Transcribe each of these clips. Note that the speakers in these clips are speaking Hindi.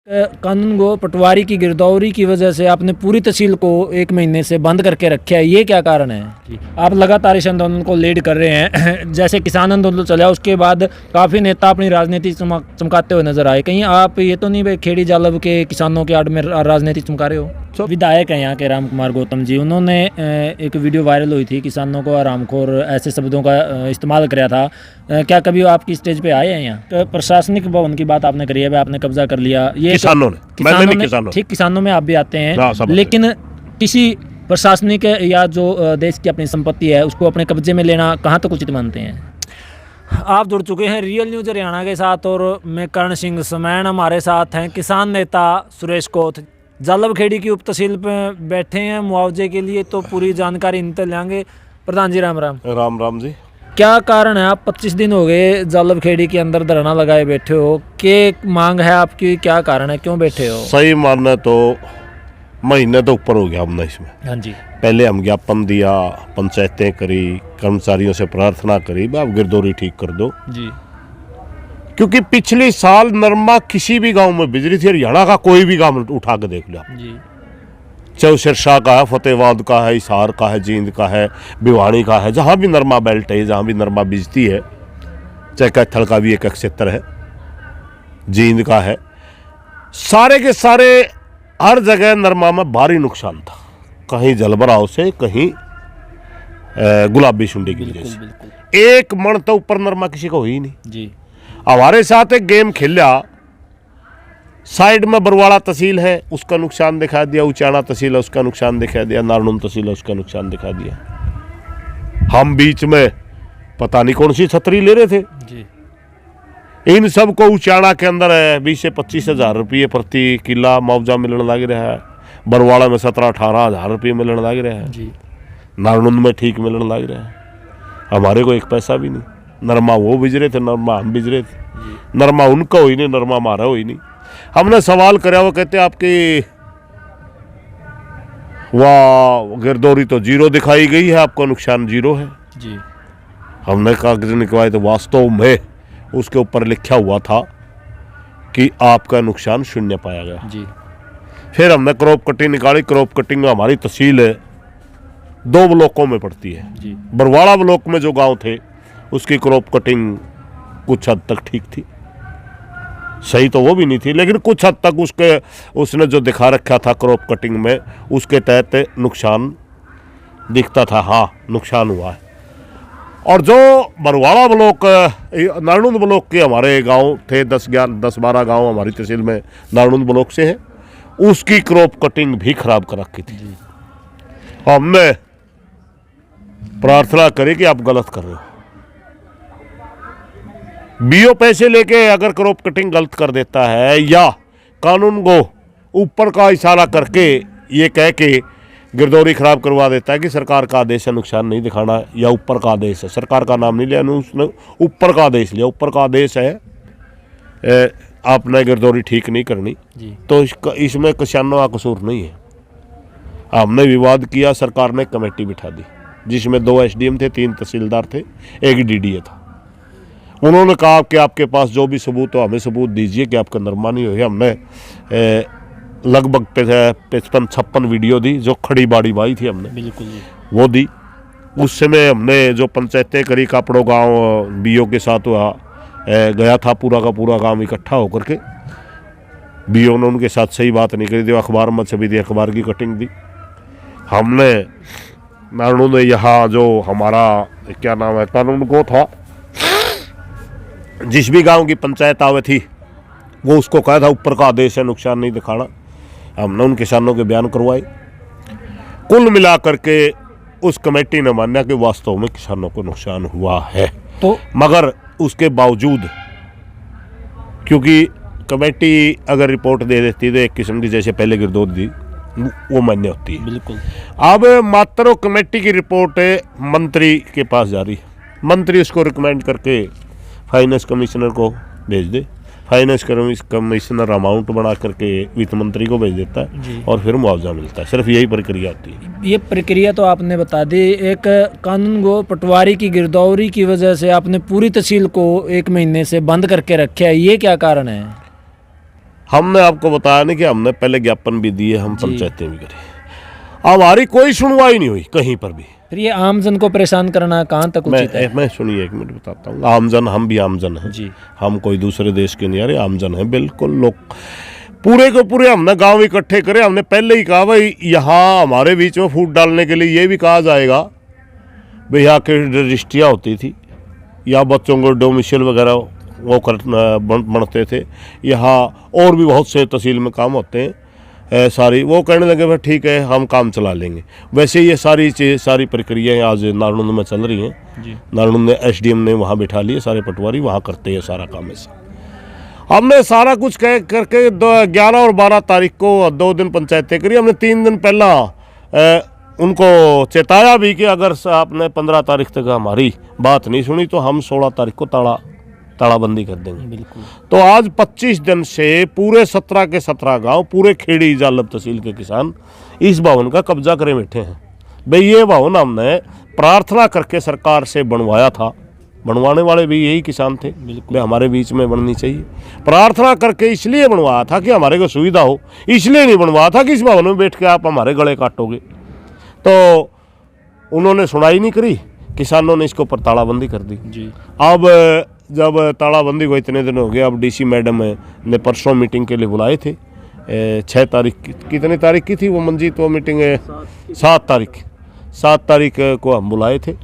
कानून गो पटवारी की गिरदौरी की वजह से आपने पूरी तहसील को 1 महीने से बंद करके रखा है, ये क्या कारण है? आप लगातार इस आंदोलन को लीड कर रहे हैं जैसे किसान आंदोलन चला उसके बाद काफ़ी नेता अपनी राजनीति चमकाते हुए नजर आए, कहीं आप ये तो नहीं भाई खेड़ी जालब के किसानों के आड़ में राजनीति चमका रहे हो? विधायक हैं यहाँ के राम कुमार गौतम जी, उन्होंने एक वीडियो वायरल हुई थी, किसानों को आरामखोर ऐसे शब्दों का इस्तेमाल किया था। क्या कभी आपकी स्टेज पे आए हैं यहाँ? प्रशासनिक भवन की बात आपने करी है, आपने कब्जा कर लिया, ये किसानों ने ठीक, किसानों में आप भी आते हैं, लेकिन किसी प्रशासनिक या जो देश की अपनी संपत्ति है उसको अपने कब्जे में लेना कहाँ तक उचित मानते हैं? आप जुड़ चुके हैं रियल न्यूज़ हरियाणा के साथ और मैं कर्ण सिंह समैन, हमारे साथ हैं किसान नेता सुरेश कोथ, जालब खेड़ी की उप तहसील पे बैठे हैं मुआवजे के लिए, तो पूरी जानकारी इनसे लेंगे। प्रधान जी राम राम। राम राम जी। क्या कारण है, आप 25 दिन हो गए जालब खेड़ी के अंदर धरना लगाए बैठे हो, क्या मांग है आपकी, क्या कारण है, क्यों बैठे हो? सही मानना तो महीने तो ऊपर हो गया हमने इसमें। हाँ जी। पहले हम ज्ञापन दिया, पंचायतें करी, कर्मचारियों से प्रार्थना करी, आप गिरदौरी ठीक कर दो जी, क्योंकि पिछले साल नरमा किसी भी गांव में बिजली थी, हरियाणा का कोई भी गांव उठा के देख लिया जी, चाहे सिरसा का है, फतेहाबाद का है, हिसार का है, जींद का है, भिवानी का है, जहाँ भी नरमा बेल्ट है, जहाँ भी नरमा बिजती है, चाहे कैथल का भी एक क्षेत्र है, जींद का है, सारे के सारे हर जगह नरमा में भारी नुकसान था, कहीं जलभराव से, कहीं गुलाबी सुंडी की वजह से। एक मन तो ऊपर नरमा किसी को हुई नहीं जी। हमारे साथ एक गेम खेला, साइड में बरवाड़ा तहसील है उसका नुकसान दिखा दिया, उचाना तहसील है उसका नुकसान दिखा दिया, नारनून तहसील है उसका नुकसान दिखा दिया, हम बीच में पता नहीं कौन सी छतरी ले रहे थे जी। इन सब को उचाना के अंदर 20 से 25 हज़ार रुपये प्रति किला मुआवजा मिलने लग रहा है, बरवाड़ा में 17-18 हज़ार रुपये मिलने लग रहा है जी, नारनून में ठीक मिलने लग रहा है, हमारे को एक पैसा भी नहीं। नरमा वो बिज रहे थे, नरमा हम बिज रहे थे, नरमा उनका हो ही नहीं, नरमा हमारा हो ही नहीं। हमने सवाल कराया, वो कहते आपकी वाह गिरदौरी तो जीरो दिखाई गई है, आपका नुकसान जीरो है जी। हमने कागज निकलवाए तो वास्तव में उसके ऊपर लिखा हुआ था कि आपका नुकसान शून्य पाया गया जी। फिर हमने क्रॉप कटिंग निकाली, क्रॉप कटिंग में हमारी तहसील है 2 ब्लॉकों में पड़ती है जी। बरवाड़ा ब्लॉक में जो गांव थे उसकी क्रॉप कटिंग कुछ हद तक ठीक थी, सही तो वो भी नहीं थी, लेकिन कुछ हद तक उसने जो दिखा रखा था क्रॉप कटिंग में उसके तहत नुकसान दिखता था, हाँ नुकसान हुआ है। और जो बरवाड़ा ब्लॉक, नारनून ब्लॉक के हमारे गांव थे 10-12 गांव हमारी तहसील में नारनून ब्लॉक से हैं, उसकी क्रॉप कटिंग भी खराब कर रखी थी। हमने प्रार्थना करी कि आप गलत कर रहे हो, बीओ पैसे लेके अगर क्रॉप कटिंग गलत कर देता है या कानून को ऊपर का इशारा करके ये कह के गिरदौरी खराब करवा देता है कि सरकार का आदेश है नुकसान नहीं दिखाना, या ऊपर का आदेश है, सरकार का नाम नहीं लिया उसने, ऊपर का आदेश लिया, ऊपर का आदेश है आपने गिरदौरी ठीक नहीं करनी जी। तो इसमें किसानों का कसूर नहीं है। हमने विवाद किया, सरकार ने कमेटी बिठा दी जिसमें 2 एसडीएम थे, 3 तहसीलदार थे, 1 डीडीए था। उन्होंने कहा कि आपके पास जो भी सबूत हो हमें सबूत दीजिए कि आपका नरमा नहीं हो। हमने लगभग 55-56 वीडियो दी, जो खड़ी बाड़ी बाई थी हमने बिल्कुल वो दी। उस समय हमने जो पंचायतें करी, कापड़ो गांव बीओ के साथ हुआ गया था, पूरा का पूरा गांव इकट्ठा होकर के, बीओ ने उनके साथ सही बात नहीं करी थी, अखबार में छपी थी, अखबार की कटिंग दी हमने। नारनून ने यहाँ जो हमारा क्या नाम है कानून को था, जिस भी गांव की पंचायत आवे थी वो उसको कहा था ऊपर का आदेश है नुकसान नहीं दिखाना। हमने उन किसानों के बयान करवाए, कुल मिलाकर के उस कमेटी ने माना कि वास्तव में किसानों को नुकसान हुआ है, तो मगर उसके बावजूद क्योंकि कमेटी अगर रिपोर्ट दे देती तो एक किस्म की जैसे पहले गिरदौरी दी वो मान्य होती है। बिल्कुल। अब मात्र कमेटी की रिपोर्ट मंत्री के पास जा रही है, मंत्री उसको रिकमेंड करके फाइनेंस कमिश्नर को भेज दे, फाइनेंस कमिश्नर अमाउंट बना करके वित्त मंत्री को भेज देता है और फिर मुआवजा मिलता है। सिर्फ यही प्रक्रिया होती है। ये प्रक्रिया तो आपने बता दी। एक कानून गो पटवारी की गिरदौरी की वजह से आपने पूरी तहसील को 1 महीने से बंद करके रखा है, ये क्या कारण है? हमने आपको बताया नहीं कि हमने पहले ज्ञापन भी दिए, हम पंचायतें भी करी, हमारी कोई सुनवाई नहीं हुई कहीं पर भी। फिर ये आमजन को परेशान करना कहाँ तक उचित है? मैं सुनिए, एक मिनट बताता हूँ। आमजन, हम भी आमजन हैं जी। हम कोई दूसरे देश के नहीं, अरे आमजन है बिल्कुल। लोग पूरे के पूरे हमने गांव इकट्ठे करे, हमने पहले ही कहा भाई यहाँ हमारे बीच में फूट डालने के लिए ये भी कहा जाएगा भाई यहाँ की रजिस्ट्रियाँ होती थी, या बच्चों को डोमिसाइल वगैरह वो बनते थे, यहाँ और भी बहुत से तहसील में काम होते हैं सारी। वो कहने लगे भाई ठीक है हम काम चला लेंगे। वैसे ये सारी प्रक्रियाएँ आज नारनौंद में चल रही हैं जी। नारनौंद में SDM ने वहाँ बिठा लिए सारे पटवारी, वहाँ करते हैं सारा काम। ऐसा हमने सारा कुछ कह करके 11 और 12 तारीख को 2 दिन पंचायतें करी। हमने 3 दिन पहला उनको चेताया भी कि अगर आपने 15 तारीख तक हमारी बात नहीं सुनी तो हम 16 तारीख को तालाबंदी कर देंगे। बिल्कुल। तो आज 25 दिन से पूरे 17 के 17 गांव, पूरे खेड़ी जालब तहसील के किसान इस भवन का कब्जा करे बैठे हैं। भाई ये भवन हमने प्रार्थना करके सरकार से बनवाया था, बनवाने वाले भी यही किसान थे, भाई हमारे बीच में बननी चाहिए। प्रार्थना करके इसलिए बनवाया था कि हमारे को सुविधा हो, इसलिए नहीं बनवाया था कि इस भवन में बैठ के आप हमारे गले काटोगे। तो उन्होंने सुनाई नहीं करी, किसानों ने इसके ऊपर तालाबंदी कर दी जी। अब जब तालाबंदी को इतने दिन हो गए, अब DC मैडम ने परसों मीटिंग के लिए बुलाए थे 6 तारीख कितनी तारीख की थी वो मंजीत, वो मीटिंग 7 तारीख को हम बुलाए थे।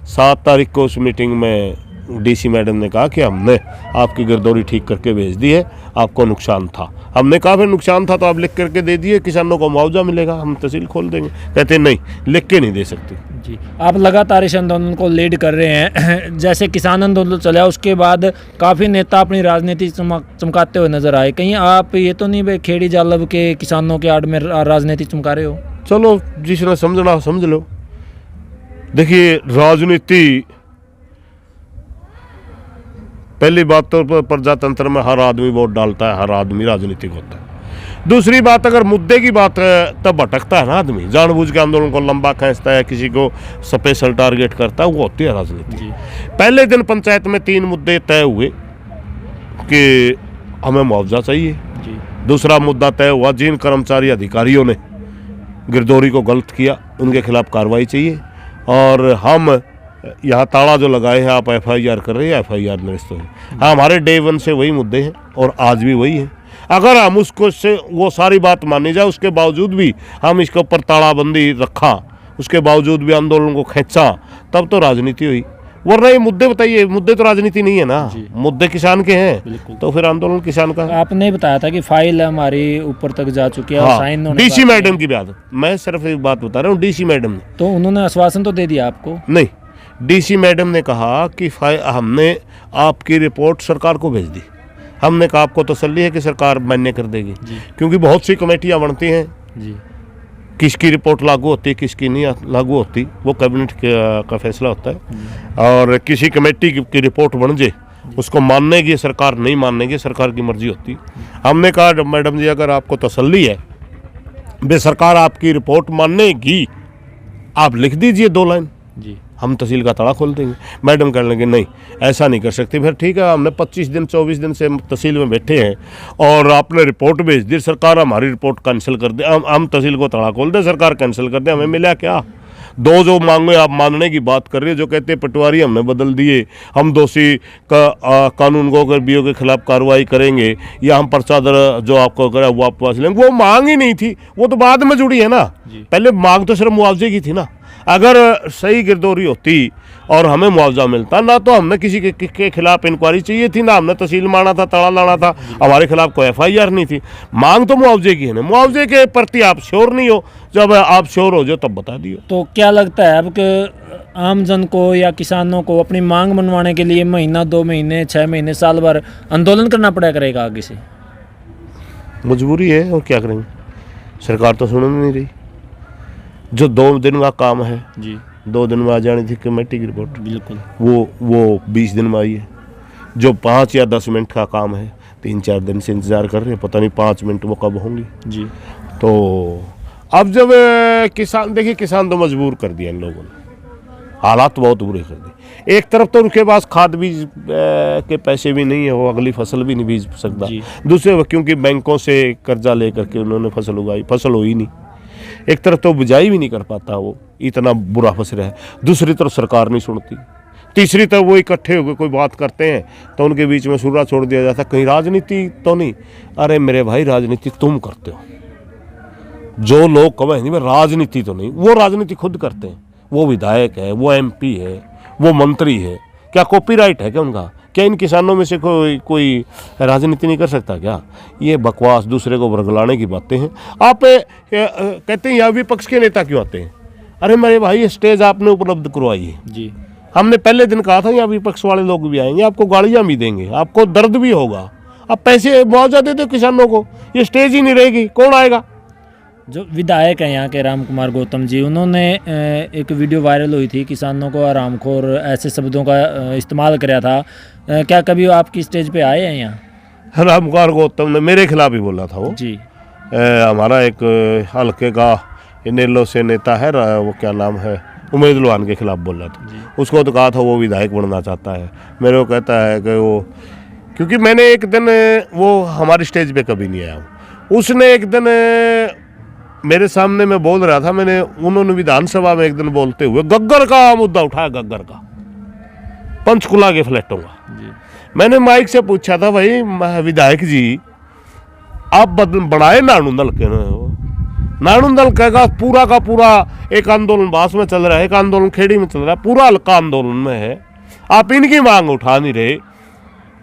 7 तारीख को उस मीटिंग में DC मैडम ने कहा कि हमने आपकी गिरदौरी ठीक करके भेज दी है, आपको नुकसान था। हमने कहा फिर नुकसान था तो आप लिख करके दे दिए, किसानों को मुआवजा मिलेगा, हम तहसील खोल देंगे। कहते नहीं, लिख के नहीं दे सकते। जी। आप लगातार इस आंदोलन को लीड कर रहे हैं। जैसे किसान आंदोलन चला उसके बाद काफ़ी नेता अपनी राजनीति चमकाते हुए नजर आए, कहीं आप ये तो नहीं भाई खेड़ी जालब के किसानों के आड़ में राजनीति चमका रहे हो? चलो जिसने समझना समझ लो। देखिए राजनीति, पहली बात तो प्रजातंत्र में हर आदमी वोट डालता है, हर आदमी राजनीतिक होता है। दूसरी बात, अगर मुद्दे की बात है तब भटकता है ना आदमी, जानबूझ के आंदोलन को लंबा खींचता है, किसी को स्पेशल टारगेट करता है, वो होती है राजनीति। पहले दिन पंचायत में 3 मुद्दे तय हुए कि हमें मुआवजा चाहिए जी। दूसरा मुद्दा तय हुआ जिन कर्मचारी अधिकारियों ने गिरदौरी को गलत किया उनके खिलाफ कार्रवाई चाहिए, और हम यहाँ ताला जो लगाए हैं आप FIR कर रहे हैं, FIR निरस्त हो। हाँ, हमारे डे 1 से वही मुद्दे हैं और आज भी वही है। अगर हम उसको से वो सारी बात मानी जाए, उसके बावजूद भी हम इसके ऊपर तालाबंदी रखा, उसके बावजूद भी आंदोलन को खींचा, तब तो राजनीति हुई। वरना ये मुद्दे बताइए, मुद्दे तो राजनीति नहीं है ना, मुद्दे किसान के हैं, तो फिर आंदोलन किसान का। आपने बताया था कि फाइल हमारी ऊपर तक जा चुकी है। हाँ, साइन DC मैडम की बात, मैं सिर्फ एक बात बता रहा हूँ। DC मैडम ने तो उन्होंने आश्वासन तो दे दिया आपको? नहीं, DC मैडम ने कहा कि हमने आपकी रिपोर्ट सरकार को भेज दी। हमने कहा आपको तसल्ली है कि सरकार मान्य कर देगी, क्योंकि बहुत सी कमेटियां बनती हैं जी। किसकी रिपोर्ट लागू होती है किसकी नहीं लागू होती, वो कैबिनेट का फैसला होता है। और किसी कमेटी की रिपोर्ट बन जाए, उसको मानने की सरकार, नहीं मानने की सरकार की मर्जी होती। हमने कहा मैडम जी अगर आपको तसल्ली है बे सरकार आपकी रिपोर्ट मानेगी, आप लिख दीजिए 2 लाइन जी, हम तहसील का ताला खोल देंगे। मैडम कहने लगे नहीं ऐसा नहीं कर सकती। फिर ठीक है, हमने 25 दिन 24 दिन से तहसील में बैठे हैं और आपने रिपोर्ट भेज दी, सरकार हमारी रिपोर्ट कैंसिल कर दे, हम तहसील को ताला खोल दें, सरकार कैंसिल कर दे, हमें मिला क्या? 2 जो मांगे आप मानने की बात कर रही है, जो कहते हैं पटवारी हमने बदल दिए, हम दोषी का कानून को अगर BO के खिलाफ कार्रवाई करेंगे या हम पर्चा जो आपको करे वो आप वापस लेंगे, वो मांग ही नहीं थी, वो तो बाद में जुड़ी है ना। पहले मांग तो सिर्फ मुआवजे की थी ना। अगर सही गिरदौरी होती और हमें मुआवजा मिलता, ना तो हमने किसी के खिलाफ इंक्वायरी चाहिए थी, ना हमने तहसील माना था, ताला लाना था, हमारे खिलाफ कोई FIR नहीं थी। मांग तो मुआवजे की है ना। मुआवजे के प्रति आप श्योर नहीं हो, जब आप श्योर हो जाओ तब बता दियो। तो क्या लगता है अब कि आम जन को या किसानों को अपनी मांग मनवाने के लिए महीना 2 महीने 6 महीने साल भर आंदोलन करना पड़ा करेगा आगे से? मजबूरी है और क्या करेंगे, सरकार तो सुन नहीं रही। जो 2 दिन का काम है जी, 2 दिन में आ जानी थी कमेटी की रिपोर्ट, बिल्कुल, वो 20 दिन में आई है। जो 5 या 10 मिनट का काम है 3-4 दिन से इंतजार कर रहे हैं, पता नहीं 5 मिनट वो कब होंगी जी। तो अब जब किसान, देखिए किसान तो मजबूर कर दिया इन लोगों ने, हालात बहुत बुरे कर दिए। एक तरफ तो उनके पास खाद बीज के पैसे भी नहीं है, वो अगली फसल भी नहीं बीज सकता। दूसरे वो क्योंकि बैंकों से कर्जा लेकर के उन्होंने फसल उगाई, फसल हुई नहीं। एक तरफ तो बिजाई भी नहीं कर पाता, वो इतना बुरा फंस रहा है। दूसरी तरफ सरकार नहीं सुनती। तीसरी तरफ वो इकट्ठे होकर कोई बात करते हैं तो उनके बीच में सुर्रा छोड़ दिया जाता, कहीं राजनीति तो नहीं। अरे मेरे भाई, राजनीति तुम करते हो। जो लोग कहें नहीं राजनीति तो नहीं, वो राजनीति खुद करते हैं। वो विधायक है, वो MP है, वो मंत्री है, क्या कॉपीराइट है क्या उनका? क्या इन किसानों में से कोई राजनीति नहीं कर सकता क्या? ये बकवास, दूसरे को बरगलाने की बातें हैं। आप कहते हैं यहाँ विपक्ष के नेता क्यों आते हैं? अरे मेरे भाई, ये स्टेज आपने उपलब्ध करवाई है जी। हमने पहले दिन कहा था यहाँ विपक्ष वाले लोग भी आएंगे, आपको गाड़ियाँ भी देंगे, आपको दर्द भी होगा, आप पैसे मुआवजा दे दो किसानों को। ये स्टेज ही नहीं रहेगी, कौन आएगा? जो विधायक हैं यहाँ के राम कुमार गौतम जी, उन्होंने एक वीडियो वायरल हुई थी, किसानों को हरामखोर ऐसे शब्दों का इस्तेमाल किया था। क्या कभी वो आपकी स्टेज पे आए हैं यहाँ? राम कुमार गौतम ने मेरे खिलाफ ही बोला था वो जी। हमारा एक हल्के का इनेलो से नेता है, वो क्या नाम है, उमेद लोहान के खिलाफ बोला था। उसको तो कहा था वो विधायक बनना चाहता है। मेरे को कहता है कि वो, क्योंकि मैंने एक दिन, वो हमारी स्टेज पे कभी नहीं आया, उसने एक दिन मेरे सामने मैं बोल रहा था, उन्होंने विधानसभा में एक दिन बोलते हुए गग्गर का मुद्दा उठाया, गग्गर का, पंचकुला के फ्लैटों का। मैंने माइक से पूछा था, भाई विधायक जी, आप बढ़ाए नानुंदल के, नानुंदल का पूरा एक आंदोलन बास में चल रहा है, एक आंदोलन खेड़ी में चल रहा है, पूरा हल्का आंदोलन में है, आप इनकी मांग उठा नहीं रहे,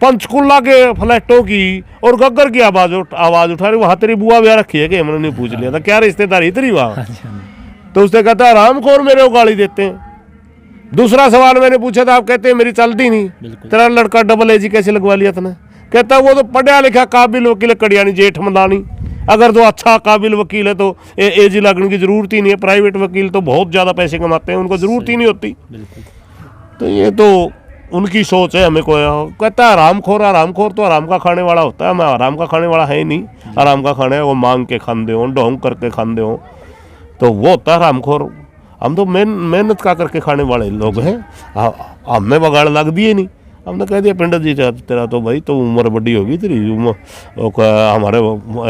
पंचकुला के फ्लैटों की और गग्गर की आवाज उठा रहे। वहां तेरी बुआ ब्याह रखी है कि हमने नहीं पूछ लिया था, क्या रिश्तेदारी तेरी वहां? तो उसने कहता है रामखोर मेरे को गाली देते हैं। दूसरा सवाल मैंने पूछा था, आप कहते हैं मेरी चलती नहीं, तेरा लड़का डबल एजी कैसे लगवा लिया तूने? कहता है वो तो पढ़ा लिखा काबिल वकील है, कड़ियानी जेठ मदानी। अगर तो अच्छा काबिल वकील है तो एजी लगने की जरूरत ही नहीं है। प्राइवेट वकील तो बहुत ज्यादा पैसे कमाते हैं, उनको जरूरत ही नहीं होती। तो ये तो उनकी सोच है, हमें कोई कहता है हरामखोर। हरामखोर तो हराम का खाने वाला होता है, मैं हराम का खाने वाला है ही नहीं। हराम का खाने वो मांग के खाते हो, ढोंग करके खाते हो, तो वो होता है हरामखोर। हम तो मेहनत का करके खाने वाले लोग हैं, हमें बगाड़ लग दिए नहीं। हमने कह दिया पंडित जी तेरा तो भाई तो उम्र बड़ी होगी, तेरी उम्र, हमारे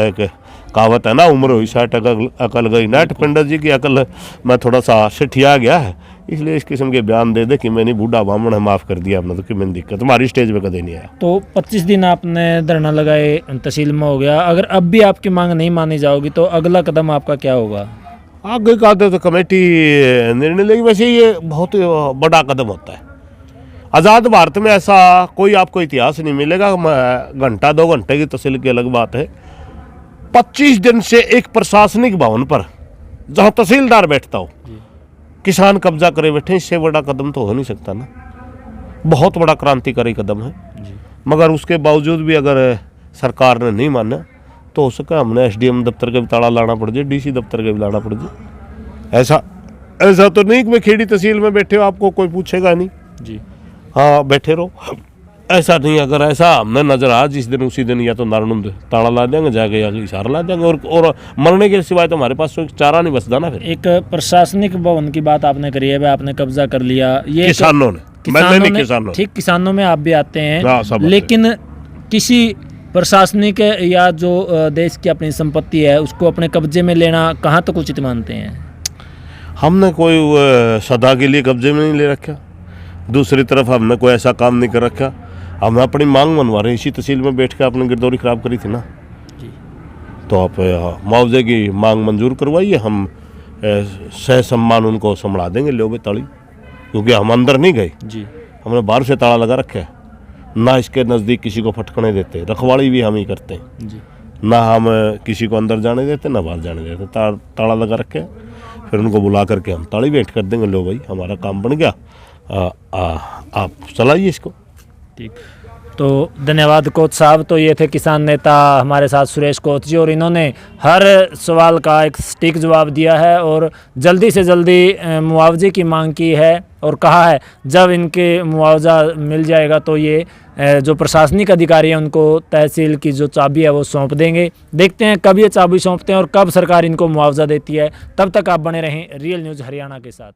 एक कहावत है ना, उम्र हुई 60 अकल गई नाट। पंडित जी की अकल मैं थोड़ा सा सिठिया गया है, इसलिए इस किस्म के बयान दे कि मैंने बूढ़ा ब्राह्मण है, माफ़ कर दिया आपने, तो कि मैंने दिक्कत तुम्हारी स्टेज पे कदे नहीं आया। तो 25 दिन आपने धरना लगाए, तहसील में हो गया, अगर अब भी आपकी मांग नहीं मानी जाओगी तो अगला कदम आपका क्या होगा? आगे का तो कमेटी निर्णय लेगी। वैसे ये बहुत बड़ा कदम होता है। आज़ाद भारत में ऐसा कोई आपको इतिहास नहीं मिलेगा। घंटा 2 घंटे की तहसील की अलग बात है, 25 दिन से एक प्रशासनिक भवन पर जहाँ तहसीलदार बैठता हो किसान कब्जा करे बैठे, इससे बड़ा कदम तो हो नहीं सकता ना। बहुत बड़ा क्रांतिकारी कदम है। मगर उसके बावजूद भी अगर सरकार ने नहीं माना तो हो सका हमने SDM दफ्तर का भी ताला लाना पड़ जाए, DC दफ्तर का भी लाना पड़ जाए। ऐसा तो नहीं कि खेड़ी तहसील में बैठे हो आपको कोई पूछेगा नहीं जी, हाँ बैठे रहो, ऐसा नहीं। अगर ऐसा हमने नजर आ जिस दिन उसी दिन या तो नारनुंद ताला ला देंगे जाके, या इशारा ला देंगे, और मरने के सिवाय तो हमारे पास चारा नहीं बचता ना। फिर एक प्रशासनिक भवन की बात आपने करी है, आपने कब्जा कर लिया, ये किसानों ने ठीक, किसानों में आप भी आते हैं, लेकिन किसी प्रशासनिक या जो देश की अपनी संपत्ति है उसको अपने कब्जे में लेना कहाँ तक उचित मानते हैं? हमने कोई सदा के लिए कब्जे में नहीं ले रखा, दूसरी तरफ हमने कोई ऐसा काम नहीं कर रखा। हम अपनी मांग मनवा रहे हैं। इसी तहसील में बैठ के आपने गिरदौरी खराब करी थी ना जी, तो आप मुआवजे की मांग मंजूर करवाइए, हम सह सम्मान उनको संभला देंगे लोगे ताली, क्योंकि हम अंदर नहीं गए जी, हमने बाहर से ताला लगा रखा है ना, इसके नज़दीक किसी को फटकने देते, रखवाली भी हम ही करते हैं जी, ना हम किसी को अंदर जाने देते ना बाहर जाने देते, ताला लगा रखे है। फिर उनको बुला करके हम ताली भेंट कर देंगे, लो भाई हमारा काम बन गया, आप चलाइए इसको। ठीक, तो धन्यवाद कोच साहब। तो ये थे किसान नेता हमारे साथ सुरेश कोच जी, और इन्होंने हर सवाल का एक सटीक जवाब दिया है और जल्दी से जल्दी मुआवजे की मांग की है, और कहा है जब इनके मुआवजा मिल जाएगा तो ये जो प्रशासनिक अधिकारी हैं उनको तहसील की जो चाबी है वो सौंप देंगे। देखते हैं कब ये चाबी सौंपते हैं और कब सरकार इनको मुआवजा देती है। तब तक आप बने रहें रियल न्यूज़ हरियाणा के साथ।